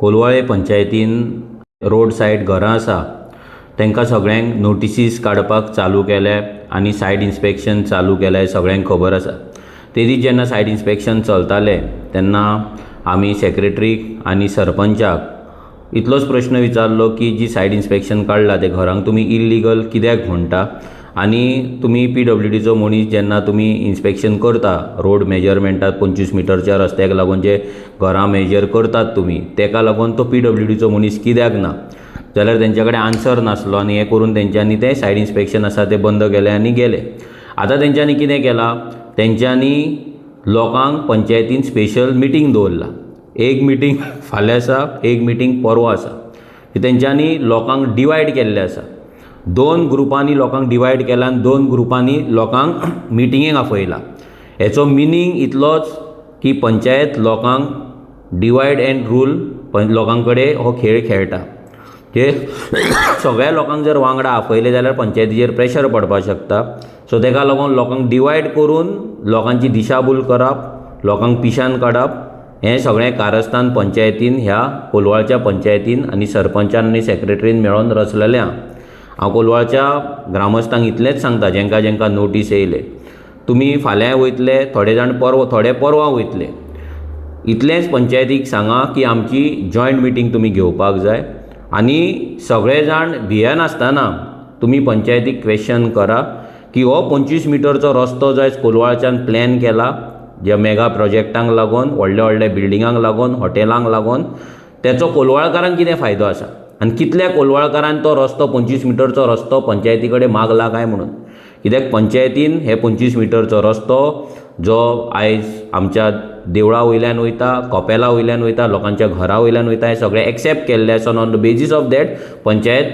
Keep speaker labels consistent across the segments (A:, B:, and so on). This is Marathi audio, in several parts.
A: कोलवाळे पंचायतीन रोड सायड घरां आसा तांकां सगळ्यांक नोटिसीस काडपाक चालू केल्या आनी सायट इन्स्पेक्शन चालू केल्या सगळ्यांक खबर आसा। ते दीस जेन्ना सायट इन्स्पेक्शन चलतालें तेन्ना आमी सेक्रेटरीक आनी सरपंचाक इतलोच प्रश्न विचारलो की जी सायट इन्स्पेक्शन काडला ते घरांक तुमी इल्लीगल कित्याक म्हणटा आनी तुमी PWDचो मनीस जेन्ना तुमी इन्स्पेक्शन करता रोड मेजरमेंटात 25 मिटरच्या रस्त्याक लागून जे घरां मेजर करतात तुमी तेका लागून तो PWDचो मनीस कित्याक ना जाल्यार तेंच्या कडेन आन्सर नासलो आनी हें करून तेंच्यांनी तें सायट इन्स्पेक्शन आसा तें बंद केलें आनी गेले। आतां तेंच्यांनी कितें केलां, तेंच्यांनी लोकांक पंचायतीन स्पेशल मिटींग दवरला। एक मिटींग फाल्यां आसा, एक मिटींग परवां आसा। तेंच्यांनी लोकांक डिवायड केल्ले आसा, 2 ग्रुपांनी लोकांक डिवायड केला आनी 2 ग्रुपांनी लोकांक मिटिंगेक आपयला। हेचो मिनींग इतलोच की पंचायत लोकांक डिवायड एंड रूल लोकां कडेन हो खेळ खेळटा। जे सगळ्या लोकांक जर वांगडा आपयले जाल्यार पंचायतीचेर प्रेशर पडपाक शकता। सो तेका लागून लोकांक डिवायड करून लोकांची दिशाभूल करप, लोकांक पिशान काडप हें सगळें कारस्थान पंचायतीन ह्या कोलवाळच्या पंचायतीन आनी सरपंचान आनी सेक्रेटरीन मेळोन रचलेलें आहा। हांव कोलवाळच्या ग्रामस्थांक इतलेंच सांगता जेंकां जेंकां नोटीस येयले, तुमी फाल्यां वयतले, थोडे जाण थोडे परवां वयतले, इतलेंच पंचायतीक सांगा की आमची जॉयंट मिटींग तुमी घेवपाक जाय आनी सगळे जाण भियेनासतना तुमी पंचायतीक क्वेश्चन करा की हो 25 मिटरचो रस्तो जो आयज कोलवाळच्यान प्लॅन केला ज्या मेगा प्रोजेक्टांक लागून, व्हडल्या व्हडल्या बिल्डिंगांक लागून, हॉटेलांक लागून, तेचो कोलवाळकारांक कितें फायदो आसा आनी कितल्या कोलवाळकारांक तो रस्तो 25 मिटरचो रस्तो पंचायती कडेन मागला काय म्हणून। कित्याक पंचायतीन हे 25 मिटरचो रस्तो जो आयज आमच्या देवळा वयल्यान वयता, कपेला वयल्यान वयता, लोकांच्या घरा वयल्यान वयता, हे सगळें एक्सेप्ट केल्लें आसा। On the basis of that panchayat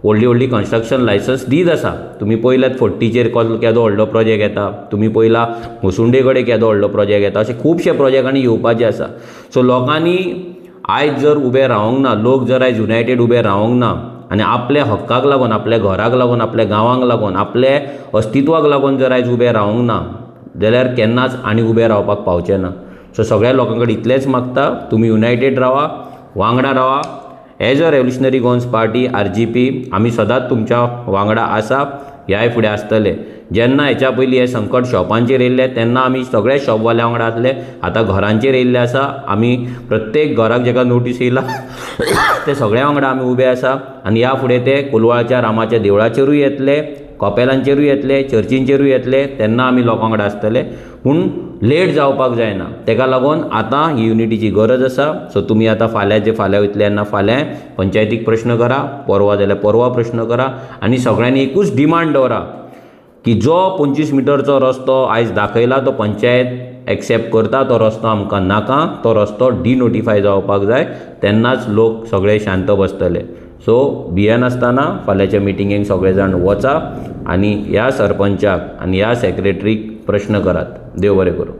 A: व्हडली व्हडली कन्स्ट्रक्शन लायसन्स दीत आसा। तुमी पळयल्यात फोर्टीचेर केदो व्हडलो प्रोजेक्ट येता, तुमी पळयला मुसुंडे कडेन केदो व्हडलो प्रोजेक्ट येता, अशे खुबशे प्रोजेक्ट आनी येवपाचे आसा। सो लोकांनी आयज जर उबे रावंक ना, लोक जर आयज युनायटेड उबे रावंक ना आनी आपल्या हक्काक लागून, आपल्या घराक लागून, आपल्या गांवांक लागून, आपल्या अस्तित्वाक लागून जर आयज उबे रावंक ना जाल्यार केन्नाच आनी उबे रावपाक पावचे ना। सो सगळ्या लोकां कडेन इतलेंच मागता, तुमी युनायटेड रावा, वांगडा रावा। As a revolutionary Goans party RGP आमी सदांच तुमच्या वांगडा आसा, ह्याय फुडें आसतले। जेन्ना हेच्या पयलीं हे संकट शॉपांचेर येयल्ले तेन्ना आमी सगळे शॉपवाल्या वांगडा आसले, आतां घरांचेर येयल्ले आसा। आमी प्रत्येक घराक जेका नोटीस येयला ते सगळ्या वांगडा आमी उबे आसा आनी ह्या फुडें ते कोलवाळच्या रामाच्या देवळाचेरूय येतले, कपेलांचेरूय येतले, चर्चींचेरूय येतले, तेन्ना आमी लोकां वांगडा आसतले। पूण लेट जावपाक जायना, तेका लागून आतां ही युनिटीची गरज आसा। सो तुमी आतां फाल्यां वयतले तेन्ना फाल्यां पंचायतीक प्रश्न करा, परवा जाल्यार परवा प्रश्न करा आनी सगळ्यांनी एकूच डिमांड दवरा की जो 25 मिटरचो रस्तो आयज दाखयला तो पंचायत एक्सेप्ट करता, तो रस्तो आमकां नाका, तो रस्तो डिनोटिफाय जावपाक जाय, तेन्नाच लोक सगळे शांत बसतले। सो भियेनासतना फाल्यांच्या मिटिंगेक सगळे जाण वचा आनी ह्या सरपंचाक आनी ह्या सेक्रेटरीक प्रश्न करात। देव बरें करूं।